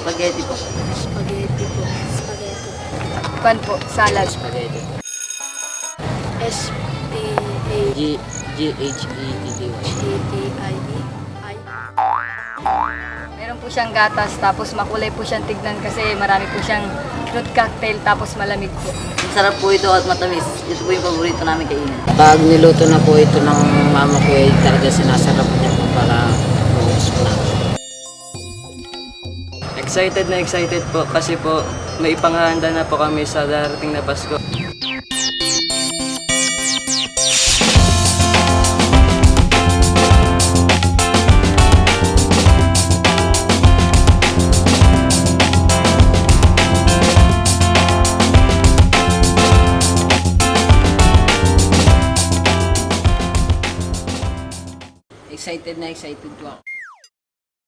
Spaghetti po. Spaghetti po. Spaghetti. Pan po, salad. Spaghetti. S-P-A-G-H-E-T-I-E. G-H-E-T-T-Y. I. Meron po siyang gatas, tapos makulay po siyang tignan kasi marami po siyang fruit cocktail, tapos malamig po. Masarap po ito at matamis. Ito po yung paborito namin kainin. Pag niluto na po ito ng mama ko, talaga sinasarap niya po para maubos po natin. Excited na excited po kasi po may ipanghahanda na po kami sa darating na Pasko. Excited na excited po ako.